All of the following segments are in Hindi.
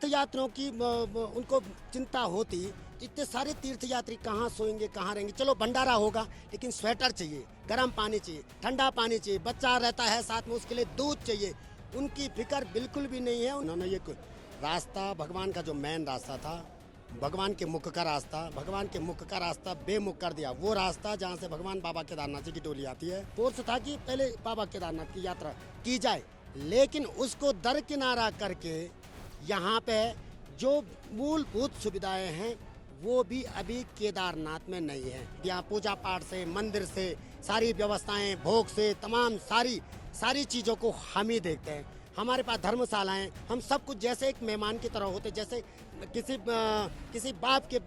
तीर्थयात्रियों की उनको चिंता होती तो इतने सारे तीर्थयात्री कहाँ सोएंगे, कहाँ रहेंगे। चलो भंडारा होगा, लेकिन स्वेटर चाहिए, गर्म पानी चाहिए, ठंडा पानी चाहिए, बच्चा रहता है साथ में, उसके लिए दूध चाहिए। उनकी फिक्र बिल्कुल भी नहीं है। उन्होंने ये रास्ता, भगवान का जो मेन रास्ता था, भगवान के मुख का रास्ता, भगवान के मुख का रास्ता बेमुख कर दिया। वो रास्ता जहाँ से भगवान बाबा केदारनाथ जी की डोली आती है, फोर्स था कि पहले बाबा केदारनाथ की यात्रा की जाए, लेकिन उसको दरकिनारा करके यहाँ पे जो मूलभूत सुविधाएं हैं वो भी अभी केदारनाथ में नहीं है। यहाँ पूजा पाठ से, मंदिर से, सारी व्यवस्थाएं, भोग से, तमाम सारी चीज़ों को हम ही देखते हैं। हमारे पास धर्मशालाएं, हम सब कुछ जैसे एक मेहमान की तरह होते, जैसे किसी बाप के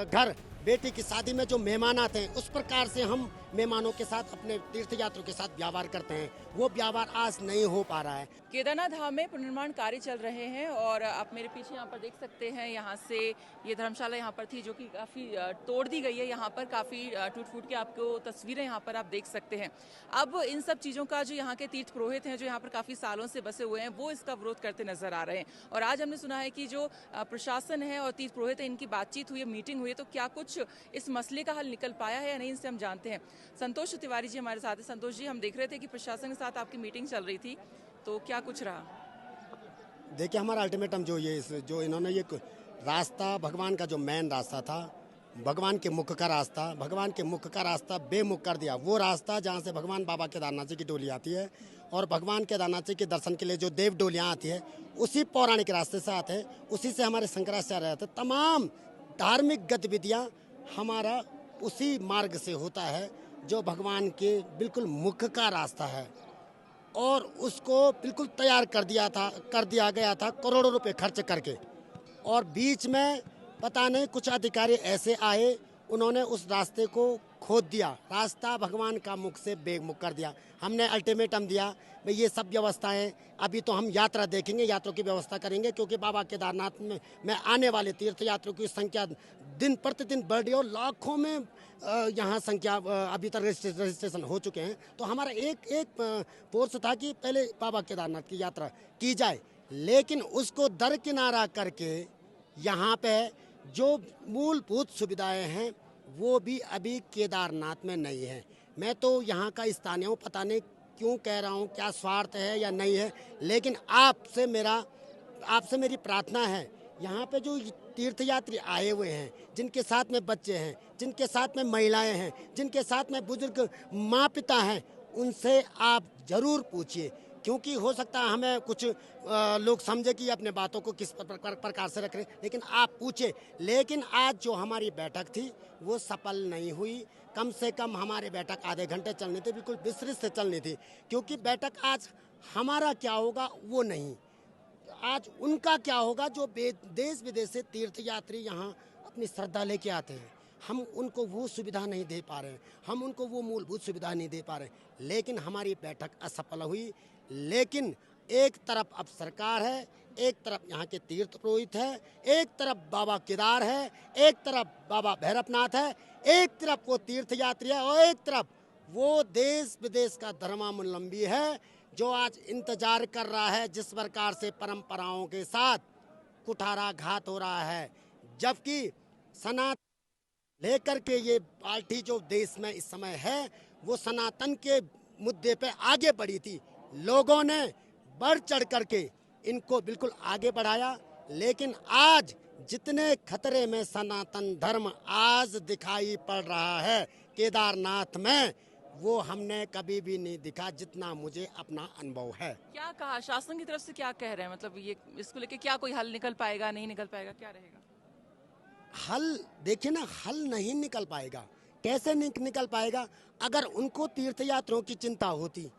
घर बेटी की शादी में जो मेहमान आते हैं, उस प्रकार से हम मेहमानों के साथ, अपने तीर्थयात्रियों के साथ व्यवहार करते हैं। वो व्यवहार आज नहीं हो पा रहा है। केदारनाथ धाम में पुनर्निर्माण कार्य चल रहे हैं और आप मेरे पीछे यहाँ पर देख सकते हैं, यहाँ से ये धर्मशाला यहाँ पर थी जो कि काफ़ी तोड़ दी गई है। यहाँ पर काफ़ी टूट फूट के आपको तस्वीरें यहाँ पर आप देख सकते हैं। अब इन सब चीज़ों का जो यहाँ के तीर्थ पुरोहित हैं, जो यहाँ पर काफ़ी सालों से बसे हुए हैं, वो इसका विरोध करते नजर आ रहे हैं। और आज हमने सुना है कि जो प्रशासन है और तीर्थ पुरोहित है, इनकी बातचीत हुई है, मीटिंग हुई है, तो क्या कुछ इस मसले का हल निकल पाया है या नहीं, इनसे हम जानते हैं। संतोष तिवारी जी हमारे साथ हैं। संतोष जी, हम देख रहे थे कि प्रशासन के साथ आपकी मीटिंग चल रही थी, तो क्या कुछ रहा? देखिए, हमारा अल्टीमेटम जो इन्होंने ये रास्ता, भगवान का जो मेन रास्ता था, भगवान के मुख का रास्ता, भगवान के मुख का रास्ता बेमुख कर दिया। वो रास्ता जहाँ से भगवान बाबा केदारनाथ जी की डोली आती है और भगवान केदारनाथ जी के दर्शन के लिए जो देव डोलियाँ आती है, उसी पौराणिक रास्ते से आते हैं, उसी से हमारे शंकराचार्य आते हैं। तमाम धार्मिक गतिविधियाँ हमारा उसी मार्ग से होता है जो भगवान के बिल्कुल मुख का रास्ता है, और उसको बिल्कुल तैयार कर दिया गया था करोड़ों रुपए खर्च करके। और बीच में पता नहीं कुछ अधिकारी ऐसे आए, उन्होंने उस रास्ते को खोद दिया, रास्ता भगवान का मुख से बेमुख कर दिया। हमने अल्टीमेटम दिया, भाई ये सब व्यवस्थाएं, अभी तो हम यात्रा देखेंगे, यात्रियों की व्यवस्था करेंगे, क्योंकि बाबा केदारनाथ में आने वाले तीर्थयात्रियों की संख्या दिन प्रतिदिन बढ़ रही है और लाखों में यहाँ संख्या अभी तक रजिस्ट्रेशन हो चुके हैं। तो हमारा एक फोर्स था कि पहले बाबा केदारनाथ की यात्रा की जाए, लेकिन उसको दरकिनारा करके यहाँ पे जो मूलभूत सुविधाएं हैं वो भी अभी केदारनाथ में नहीं है। मैं तो यहाँ का स्थानीय हूँ, पता नहीं क्यों कह रहा हूँ, क्या स्वार्थ है या नहीं है, लेकिन आपसे मेरी प्रार्थना है, यहाँ पे जो तीर्थयात्री आए हुए हैं, जिनके साथ में बच्चे हैं, जिनके साथ में महिलाएं हैं, जिनके साथ में बुजुर्ग माँ पिता हैं, उनसे आप जरूर पूछिए, क्योंकि हो सकता है हमें कुछ लोग समझे कि अपने बातों को किस प्रकार से रख रहे, लेकिन आप पूछे। लेकिन आज जो हमारी बैठक थी वो सफल नहीं हुई। कम से कम हमारी बैठक आधे घंटे चलनी थी, बिल्कुल विस्तृत से चलनी थी, क्योंकि बैठक आज हमारा क्या होगा वो नहीं, आज उनका क्या होगा जो देश विदेश से तीर्थयात्री यहाँ अपनी श्रद्धा लेके आते हैं। हम उनको वो सुविधा नहीं दे पा रहे हैं, हम उनको वो मूलभूत सुविधा नहीं दे पा रहे, लेकिन हमारी बैठक असफल हुई। लेकिन एक तरफ अब सरकार है, एक तरफ यहाँ के तीर्थ पुरोहित है, एक तरफ बाबा केदार है, एक तरफ बाबा भैरवनाथ है, एक तरफ वो तीर्थयात्री है, और एक तरफ वो देश विदेश का धर्मावलंबी है जो आज इंतजार कर रहा है जिस प्रकार से परंपराओं के साथ कुठाराघात हो रहा है। जबकि सनातन लेकर के ये पार्टी जो देश में इस समय है, वो सनातन के मुद्दे पे आगे बढ़ी थी। लोगों ने बढ़ चढ़ करके इनको बिल्कुल आगे बढ़ाया, लेकिन आज जितने खतरे में सनातन धर्म आज दिखाई पड़ रहा है केदारनाथ में, वो हमने कभी भी नहीं दिखा, जितना मुझे अपना अनुभव है। क्या कहा शासन की तरफ से, क्या कह रहे हैं, मतलब ये इसको लेके क्या कोई हल निकल पाएगा, नहीं निकल पाएगा, क्या रहेगा? हल देखिए ना, हल नहीं निकल पाएगा। कैसे निकल पाएगा? अगर उनको तीर्थयात्रियों की चिंता होती,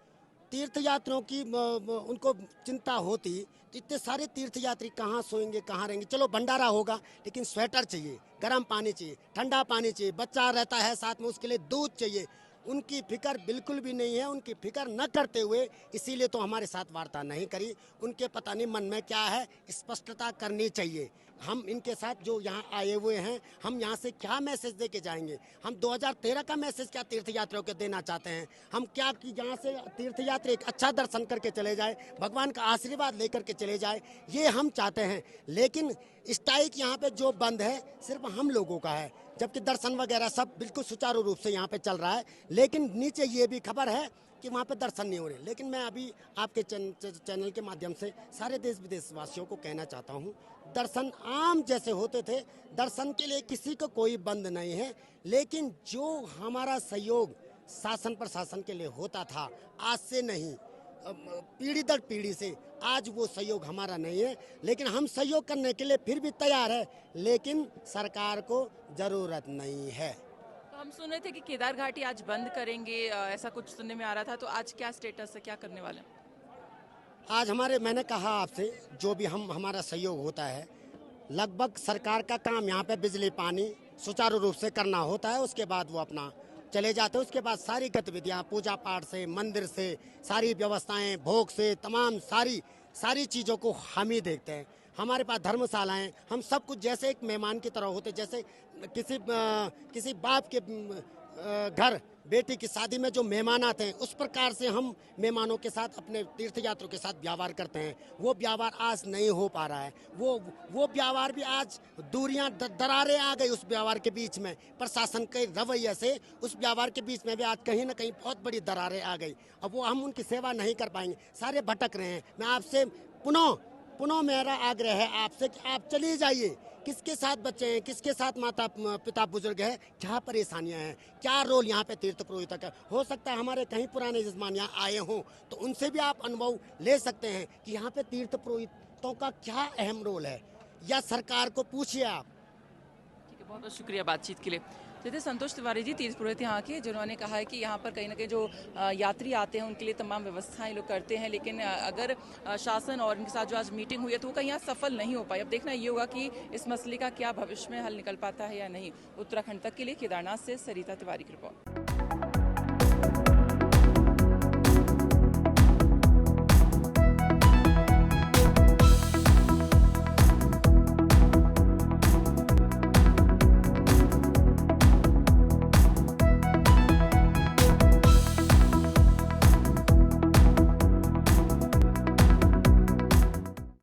तीर्थयात्रियों की उनको चिंता होती तो इतने सारे तीर्थयात्री कहाँ सोएंगे, कहाँ रहेंगे। चलो भंडारा होगा, लेकिन स्वेटर चाहिए, गर्म पानी चाहिए, ठंडा पानी चाहिए, बच्चा रहता है साथ में, उसके लिए दूध चाहिए। उनकी फिक्र बिल्कुल भी नहीं है। उनकी फिक्र न करते हुए इसीलिए तो हमारे साथ वार्ता नहीं करी। उनके पता नहीं मन में क्या है, स्पष्टता करनी चाहिए। हम इनके साथ जो यहाँ आए हुए हैं, हम यहाँ से क्या मैसेज दे के जाएंगे? हम 2013 का मैसेज क्या तीर्थ यात्रियों को देना चाहते हैं? हम क्या कि यहाँ से तीर्थ यात्री एक अच्छा दर्शन करके चले जाए, भगवान का आशीर्वाद लेकर के चले जाए, ये हम चाहते हैं। लेकिन स्ट्राइक यहाँ पे जो बंद है सिर्फ हम लोगों का है, जबकि दर्शन वगैरह सब बिल्कुल सुचारू रूप से यहाँ पे चल रहा है। लेकिन नीचे ये भी खबर है कि वहाँ पे दर्शन नहीं हो रहे। लेकिन मैं अभी आपके चैनल के माध्यम से सारे देश विदेश वासियों को कहना चाहता हूँ, दर्शन आम जैसे होते थे, दर्शन के लिए किसी को कोई बंद नहीं है। लेकिन जो हमारा सहयोग शासन प्रशासन के लिए होता था, आज से नहीं, पीढ़ी दर पीढ़ी से आज वो सहयोग हमारा नहीं है। लेकिन हम सहयोग करने के लिए फिर भी तैयार है, लेकिन सरकार को ज़रूरत नहीं है। तो हम सुन रहे थे कि केदार घाटी आज बंद करेंगे, ऐसा कुछ सुनने में आ रहा था, तो आज क्या स्टेटस है, क्या करने वाले हैं? आज मैंने कहा आपसे, जो भी हमारा सहयोग होता है, लगभग सरकार का काम यहाँ पे बिजली पानी सुचारू रूप से करना होता है। उसके बाद वो अपना चले जाते हैं। उसके बाद सारी गतिविधियाँ पूजा पाठ से, मंदिर से, सारी व्यवस्थाएं, भोग से, तमाम सारी चीज़ों को हम ही देखते हैं। हमारे पास धर्मशालाएं, हम सब कुछ जैसे एक मेहमान की तरह होते, जैसे किसी बाप के घर बेटी की शादी में जो मेहमान आते हैं, उस प्रकार से हम मेहमानों के साथ, अपने तीर्थयात्रियों के साथ व्यवहार करते हैं। वो व्यवहार आज नहीं हो पा रहा है। वो व्यवहार भी आज दूरियां, दरारें आ गई उस व्यवहार के बीच में। प्रशासन के रवैये से उस व्यवहार के बीच में भी आज कहीं ना कहीं बहुत बड़ी दरारें आ गई। अब वो हम उनकी सेवा नहीं कर पाएंगे, सारे भटक रहे हैं। मैं आपसे पुनः मेरा आग्रह है आपसे कि आप चलिए जाइए। किसके साथ बच्चे हैं, किसके साथ माता पिता बुजुर्ग हैं, क्या परेशानियां हैं, क्या रोल यहाँ पे तीर्थ पुरोहित का। हो सकता है हमारे कहीं पुराने यजमान यहाँ आए हों, तो उनसे भी आप अनुभव ले सकते हैं कि यहाँ पे तीर्थ पुरोहितों का क्या अहम रोल है, या सरकार को पूछिए आप। ठीक है, बहुत बहुत शुक्रिया बातचीत के लिए। जैसे संतोष तिवारी जी तीर्थ पुरोहित यहाँ के, जिन्होंने कहा है कि यहाँ पर कहीं ना कहीं जो यात्री आते हैं उनके लिए तमाम व्यवस्थाएं लोग करते हैं, लेकिन अगर शासन और इनके साथ जो आज मीटिंग हुई है तो वो कहीं यहाँ सफल नहीं हो पाई। अब देखना ये होगा कि इस मसले का क्या भविष्य में हल निकल पाता है या नहीं। उत्तराखंड तक के लिए केदारनाथ से सरिता तिवारी की रिपोर्ट।